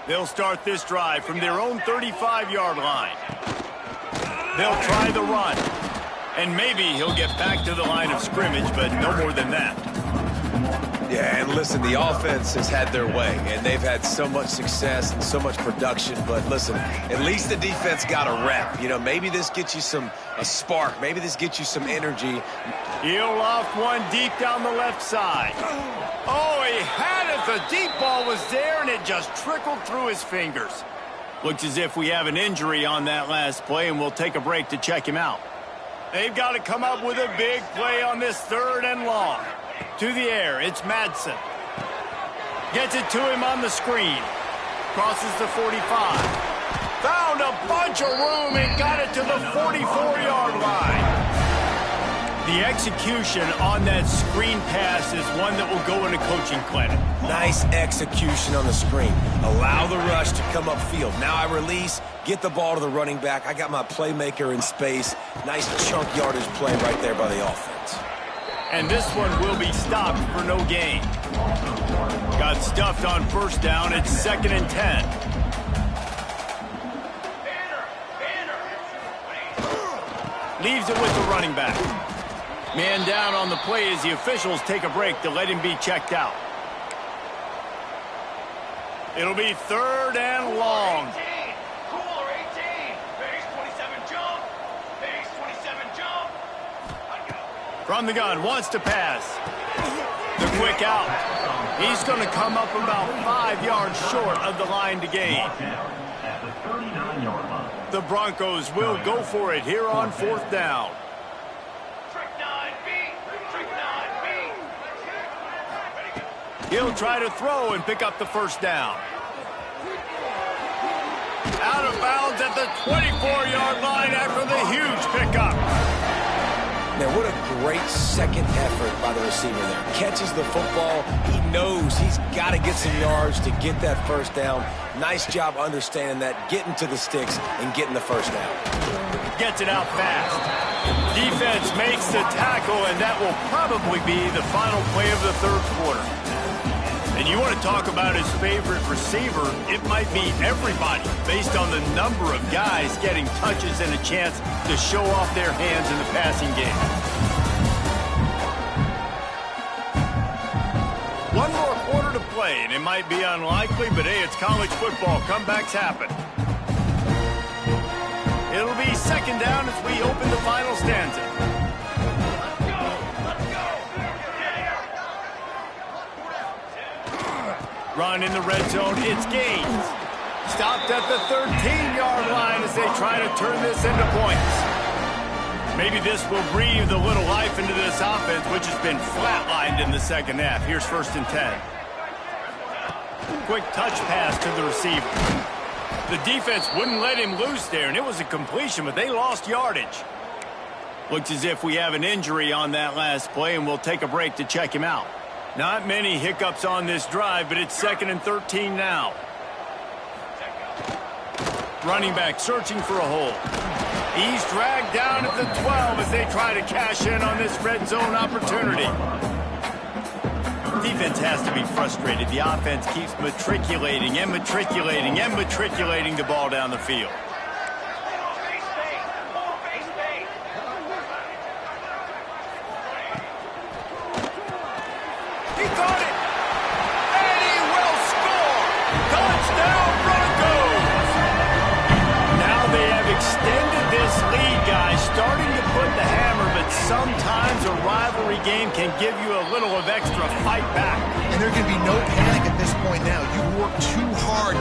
They'll start this drive from their own 35-yard line. They'll try the run. And maybe he'll get back to the line of scrimmage, but no more than that. Yeah, and listen, the offense has had their way, and they've had so much success and so much production. But listen, at least the defense got a rep. You know, maybe this gets you a spark. Maybe this gets you some energy. He'll off one deep down the left side. Oh, he had it. The deep ball was there, and it just trickled through his fingers. Looks as if we have an injury on that last play, and we'll take a break to check him out. They've got to come up with a big play on this 3rd and long. To the air, it's Madsen. Gets it to him on the screen. Crosses the 45. Found a bunch of room and got it to the 44-yard line. The execution on that screen pass is one that will go in a coaching clinic. Nice execution on the screen. Allow the rush to come upfield. Now I release, get the ball to the running back. I got my playmaker in space. Nice chunk yardage play right there by the offense. And this one will be stopped for no gain. Got stuffed on first down. It's 2nd and 10. Leaves it with the running back. Man down on the play as the officials take a break to let him be checked out. It'll be 3rd and long. Cooler 18. Base 27 jump. Base 27 jump. From the gun, wants to pass. The quick out. He's going to come up about 5 yards short of the line to gain. At the 39-yard line. The Broncos will go for it here on 4th down. Trick 9B. Trick 9B. He'll try to throw and pick up the first down. Out of bounds at the 24-yard line after the huge pickup. Now, what a great second effort by the receiver there. Catches the football. He knows he's got to get some yards to get that first down. Nice job understanding that, getting to the sticks and getting the first down. Gets it out fast. Defense makes the tackle, and that will probably be the final play of the 3rd quarter. And you want to talk about his favorite receiver, it might be everybody based on the number of guys getting touches and a chance to show off their hands in the passing game. One more quarter to play, and it might be unlikely, but hey, it's college football. Comebacks happen. It'll be 2nd down as we open the final stanza. Run in the red zone, it's Gaines. Stopped at the 13-yard line as they try to turn this into points. Maybe this will breathe a little life into this offense, which has been flatlined in the second half. Here's 1st and 10. Quick touch pass to the receiver. The defense wouldn't let him loose there, and it was a completion, but they lost yardage. Looks as if we have an injury on that last play, and we'll take a break to check him out. Not many hiccups on this drive, but it's 2nd and 13 now. Running back searching for a hole. He's dragged down at the 12 as they try to cash in on this red zone opportunity. Defense has to be frustrated. The offense keeps matriculating and matriculating and matriculating the ball down the field. He caught it! And he will score! Touchdown Broncos! Now they have extended this lead, guys, starting to put the hammer, but sometimes a rivalry game can give you a little of extra fight back. And there can be no panic at this point now. You work too hard.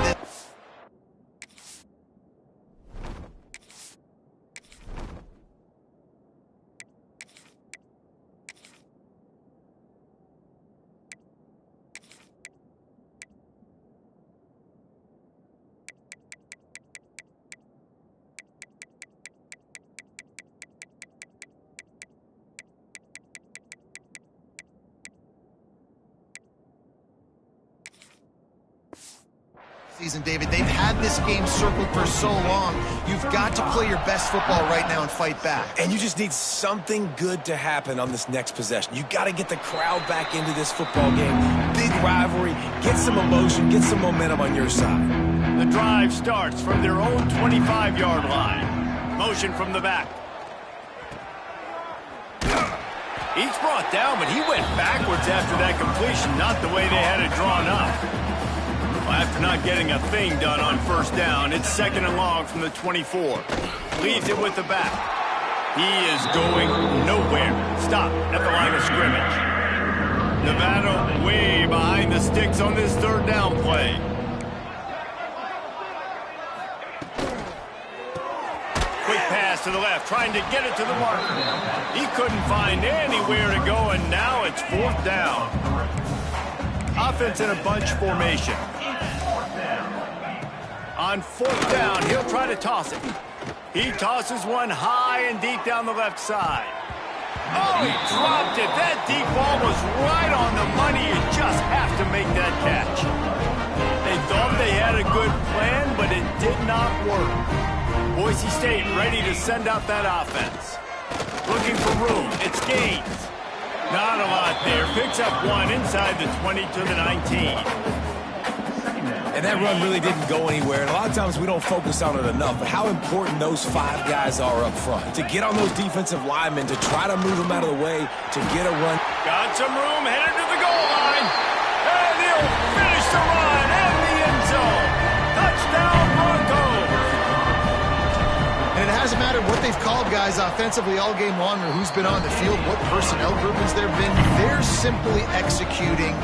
Season, David, they've had this game circled for so long. You've got to play your best football right now and fight back. And you just need something good to happen on this next possession. You got to get the crowd back into this football game. Big rivalry. Get some emotion. Get some momentum on your side. The drive starts from their own 25-yard line. Motion from the back. He's brought down, but he went backwards after that completion, not the way they had it drawn up. After not getting a thing done on first down, it's 2nd and long from the 24. Leaves it with the back. He is going nowhere. Stop at the line of scrimmage. Nevada way behind the sticks on this 3rd down play. Quick pass to the left, trying to get it to the marker. He couldn't find anywhere to go, and now it's 4th down. Offense in a bunch formation. On 4th down, he'll try to toss it. He tosses one high and deep down the left side. Oh, he dropped it. That deep ball was right on the money. You just have to make that catch. They thought they had a good plan, but it did not work. Boise State ready to send out that offense. Looking for room. It's Gaines. Not a lot there. Picks up one inside the 20 to the 19. And that run really didn't go anywhere. And a lot of times we don't focus on it enough. But how important those 5 guys are up front. To get on those defensive linemen, to try to move them out of the way, to get a run. Got some room, headed to the goal line. And he'll finish the run in the end zone. Touchdown, Broncos. And it hasn't mattered what they've called guys offensively all game long or who's been on the field, what personnel groupings there have been. They're simply executing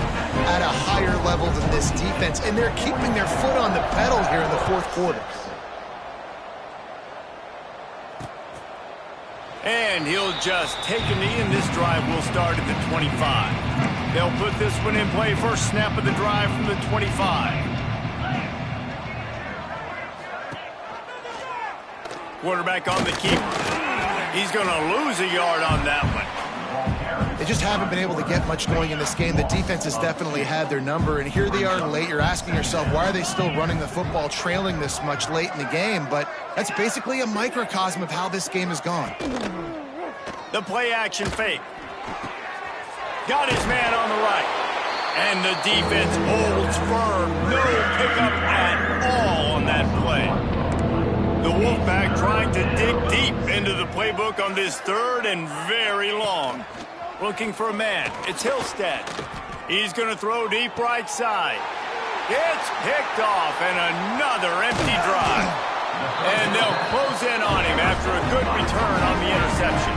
at a higher level than this defense, and they're keeping their foot on the pedal here in the fourth quarter. And he'll just take a knee, and this drive will start at the 25. They'll put this one in play. First snap of the drive from the 25. Quarterback on the keeper. He's going to lose a yard on that one. They just haven't been able to get much going in this game. The defense has definitely had their number, and here they are late. You're asking yourself, why are they still running the football, trailing this much late in the game? But that's basically a microcosm of how this game has gone. The play-action fake. Got his man on the right. And the defense holds firm. No pickup at all on that play. The Wolfpack trying to dig deep into the playbook on this third and very long. Looking for a man. It's Hillstead. He's going to throw deep right side. It's picked off, and another empty drive. And they'll close in on him after a good return on the interception.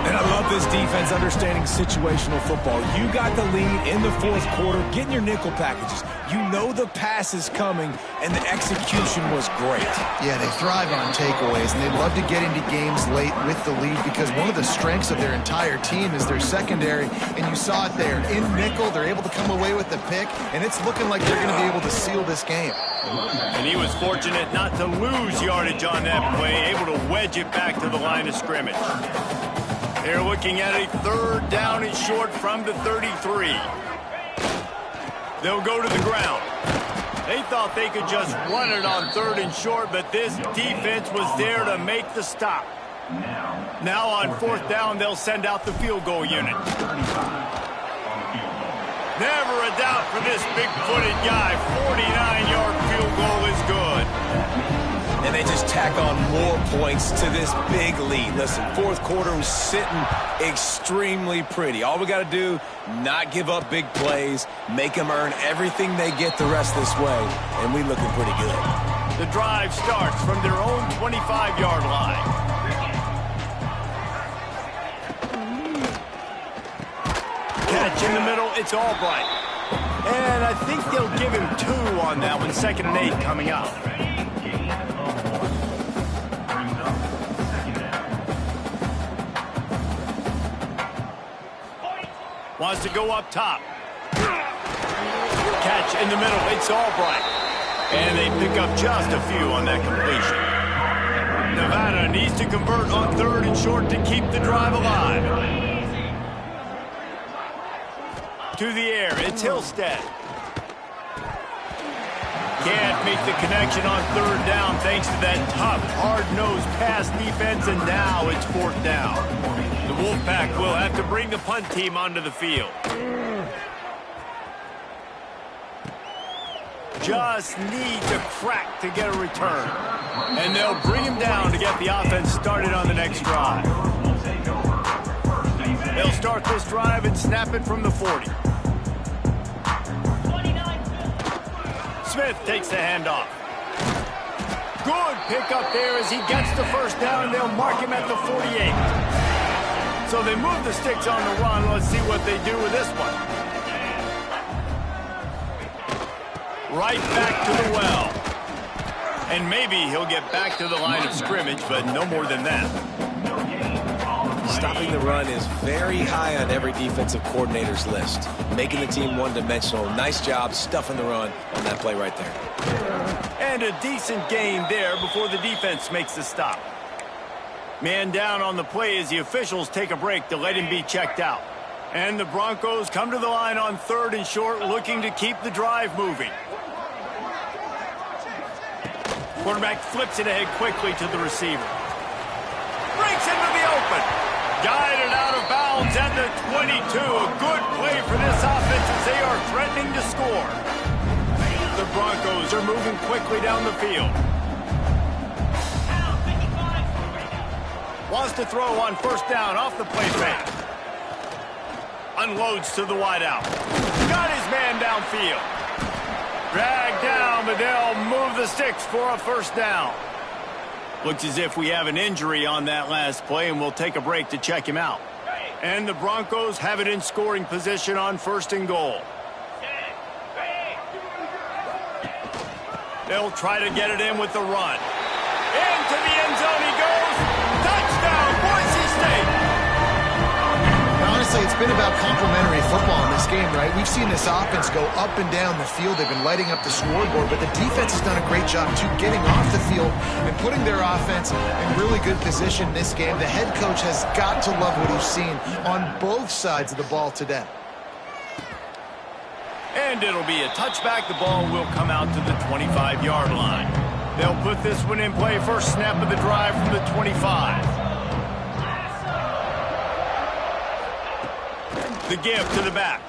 And I love this defense understanding situational football. You got the lead in the fourth quarter, getting your nickel packages. You know the pass is coming, and the execution was great. Yeah, they thrive on takeaways, and they love to get into games late with the lead because one of the strengths of their entire team is their secondary, and you saw it there. In nickel, they're able to come away with the pick, and it's looking like they're going to be able to seal this game. And he was fortunate not to lose yardage on that play, able to wedge it back to the line of scrimmage. They're looking at a third down and short from the 33. They'll go to the ground. They thought they could just run it on third and short, but this defense was there to make the stop. Now on fourth down, they'll send out the field goal unit. Never a doubt for this big-footed guy. 49-yard field goal is good. And they just tack on more points to this big lead. Listen, fourth quarter was sitting extremely pretty. All we got to do, not give up big plays, make them earn everything they get the rest this way, and we looking pretty good. The drive starts from their own 25-yard line. Catch in the middle, it's Albright. And I think they'll give him 2 on that one. 2nd and 8 coming up. Wants to go up top. Catch in the middle. It's Albright. And they pick up just a few on that completion. Nevada needs to convert on third and short to keep the drive alive. To the air. It's Hillstead. Can't make the connection on third down thanks to that tough, hard-nosed pass defense, and now it's fourth down. The Wolfpack will have to bring the punt team onto the field. Just need to crack to get a return. And they'll bring him down to get the offense started on the next drive. They'll start this drive and snap it from the 40. Smith takes the handoff. Good pickup there as he gets the first down, and they'll mark him at the 48. So they move the sticks on the run. Let's see what they do with this one. Right back to the well. And maybe he'll get back to the line of scrimmage, but no more than that. Stopping the run is very high on every defensive coordinator's list. Making the team one-dimensional. Nice job stuffing the run on that play right there. And a decent gain there before the defense makes the stop. Man down on the play as the officials take a break to let him be checked out. And the Broncos come to the line on 3rd and short, looking to keep the drive moving. Quarterback flips it ahead quickly to the receiver. Breaks into the open. Guided out of bounds at the 22. A good play for this offense as they are threatening to score. The Broncos are moving quickly down the field. Wants to throw on 1st down off the play fake. Unloads to the wideout. Got his man downfield. Dragged down, but they'll move the sticks for a 1st down. Looks as if we have an injury on that last play, and we'll take a break to check him out. And the Broncos have it in scoring position on 1st and goal. They'll try to get it in with the run. Into the end zone he goes. Touchdown, Boise State. Honestly, it's been about complementary football in this game, right? We've seen this offense go up and down the field. They've been lighting up the scoreboard, but the defense has done a great job, too, getting off the field and putting their offense in really good position in this game. The head coach has got to love what he's seen on both sides of the ball today. And it'll be a touchback. The ball will come out to the 25-yard line. They'll put this one in play. First snap of the drive from the 25. The give to the back.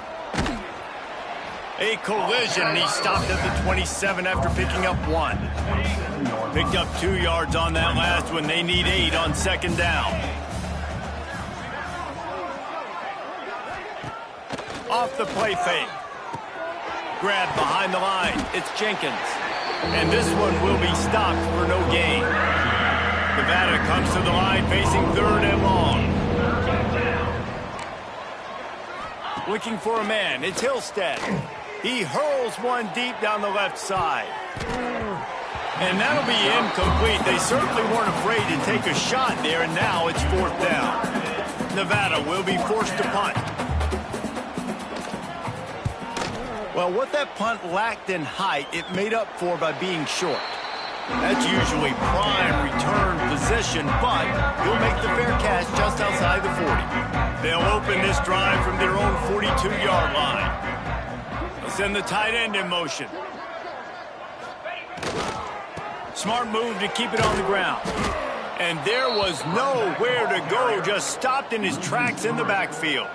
A collision. He stopped at the 27 after picking up 1. Picked up 2 yards on that last one. They need 8 on 2nd down. Off the play fake. Grab behind the line. It's Jenkins. And this one will be stopped for no gain. Nevada comes to the line facing 3rd and long. Looking for a man. It's Hillstead. He hurls one deep down the left side. And that'll be incomplete. They certainly weren't afraid to take a shot there, and now it's 4th down. Nevada will be forced to punt. Well, what that punt lacked in height, it made up for by being short. That's usually prime return position, but he'll make the fair catch just outside the 40. They'll open this drive from their own 42-yard line. They'll send the tight end in motion. Smart move to keep it on the ground. And there was nowhere to go, just stopped in his tracks in the backfield.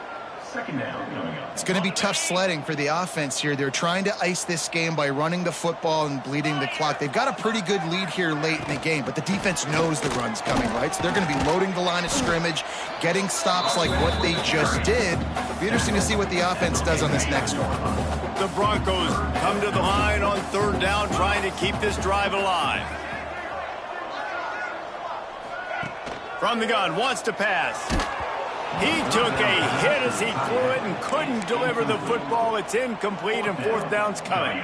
It's going to be tough sledding for the offense here. They're trying to ice this game by running the football and bleeding the clock. They've got a pretty good lead here late in the game, but the defense knows the run's coming, right? So they're going to be loading the line of scrimmage, getting stops like what they just did. It'll be interesting to see what the offense does on this next one. The Broncos come to the line on 3rd down, trying to keep this drive alive. From the gun, wants to pass. He took a hit as he threw it and couldn't deliver the football. It's incomplete, and 4th down's coming.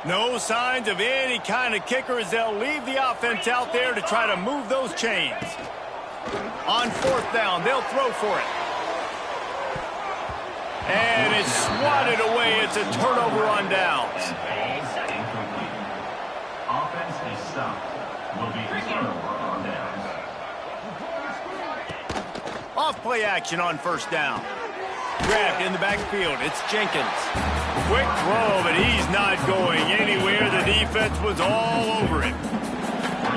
No signs of any kind of kicker as they'll leave the offense out there to try to move those chains. On 4th down, they'll throw for it. And it's swatted away. It's a turnover on downs. Offense is stopped. Will be a turnover on downs. Off play action on 1st down. Grabbed in the backfield. It's Jenkins. Quick throw, but he's not going anywhere. The defense was all over him.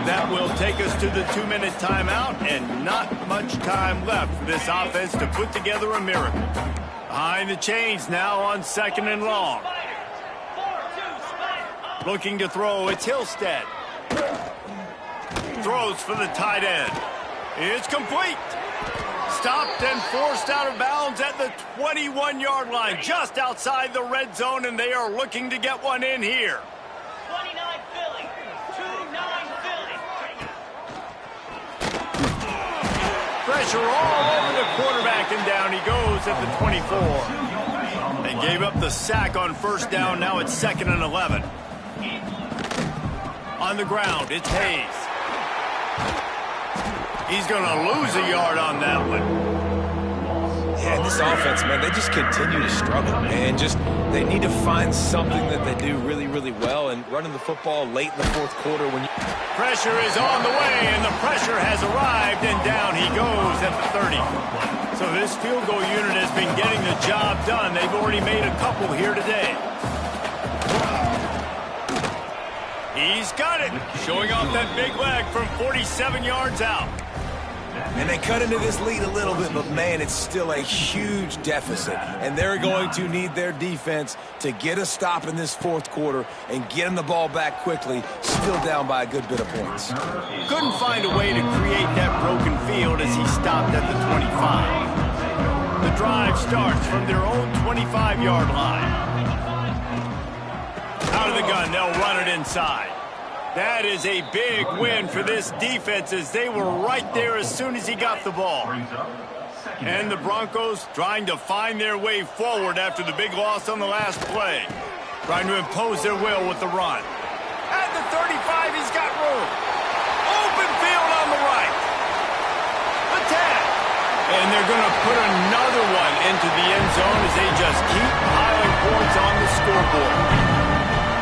That will take us to the 2-minute timeout, and not much time left for this offense to put together a miracle. Behind the chains now on 2nd and long. Looking to throw, it's Hillstead. Throws for the tight end. It's complete. Stopped and forced out of bounds at the 21-yard line, just outside the red zone, and they are looking to get one in here. 29 Philly. 2-9 Philly. Pressure all over the quarterback, and down he goes at the 24. They gave up the sack on 1st down. Now it's 2nd and 11. On the ground, it's Hayes. He's going to lose a yard on that one. Yeah, and this offense, man, they just continue to struggle. And they need to find something that they do really, really well. And running the football late in the fourth quarter when you... Pressure is on the way, and the pressure has arrived, and down he goes at the 30. So this field goal unit has been getting the job done. They've already made a couple here today. He's got it, showing off that big leg from 47 yards out. And they cut into this lead a little bit, but, man, it's still a huge deficit. And they're going to need their defense to get a stop in this fourth quarter and get them the ball back quickly, still down by a good bit of points. Couldn't find a way to create that broken field as he stopped at the 25. The drive starts from their own 25-yard line. Out of the gun, they'll run it inside. That is a big win for this defense as they were right there as soon as he got the ball. And the Broncos trying to find their way forward after the big loss on the last play. Trying to impose their will with the run. At the 35, he's got room. Open field on the right. The 10. And they're going to put another one into the end zone as they just keep piling points on the scoreboard.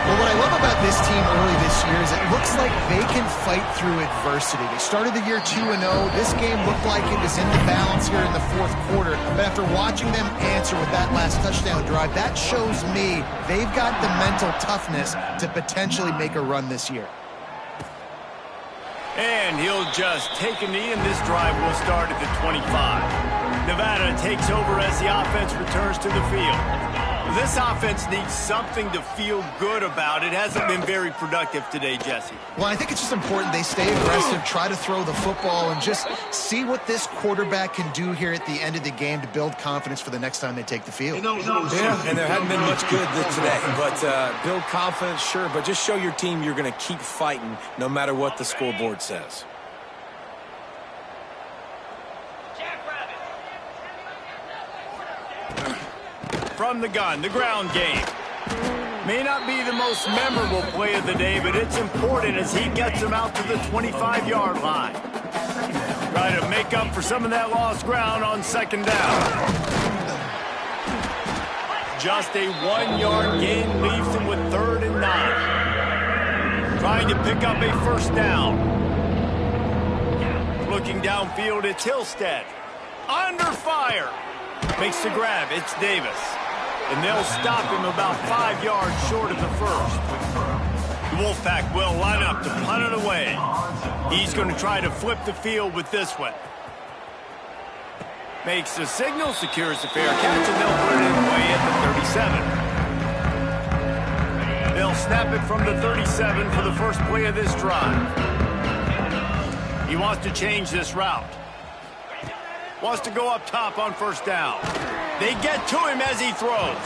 Well, what I love about this team early this year is it looks like they can fight through adversity. They started the year 2-0. This game looked like it was in the balance here in the fourth quarter. But after watching them answer with that last touchdown drive, that shows me they've got the mental toughness to potentially make a run this year. And he'll just take a knee, and this drive will start at the 25. Nevada takes over as the offense returns to the field. This offense needs something to feel good about. It hasn't been very productive today, Jesse. Well, I think it's just important they stay aggressive, try to throw the football, and just see what this quarterback can do here at the end of the game to build confidence for the next time they take the field. Yeah, and there hadn't been much good today. But build confidence, sure, but just show your team you're going to keep fighting no matter what the scoreboard says. From the gun, the ground game. May not be the most memorable play of the day, but it's important as he gets them out to the 25-yard line. Try to make up for some of that lost ground on second down. Just a 1-yard gain leaves him with 3rd and 9. Trying to pick up a first down. Looking downfield, it's Hillstead. Under fire. Makes the grab. It's Davis. And they'll stop him about 5 yards short of the first. The Wolfpack will line up to punt it away. He's going to try to flip the field with this one. Makes the signal, secures the fair catch, and they'll put it away at the 37. They'll snap it from the 37 for the first play of this drive. He wants to change this route. Wants to go up top on first down. They get to him as he throws.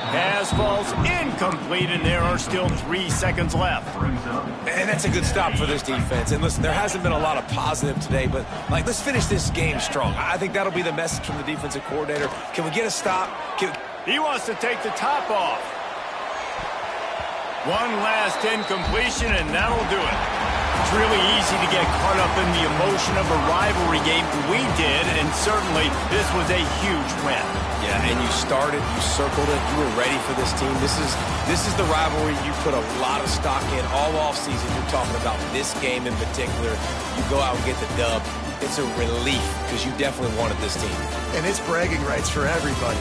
Pass falls incomplete, and there are still 3 seconds left. And that's a good stop for this defense. And listen, there hasn't been a lot of positive today, but, let's finish this game strong. I think that'll be the message from the defensive coordinator. Can we get a stop? He wants to take the top off. One last incompletion, and that'll do it. It's really easy to get caught up in the emotion of a rivalry game. We did, and certainly this was a huge win. Yeah, and you started, you circled it, you were ready for this team. This is the rivalry you put a lot of stock in all offseason. You're talking about this game in particular. You go out and get the dub. It's a relief because you definitely wanted this team. And it's bragging rights for everybody.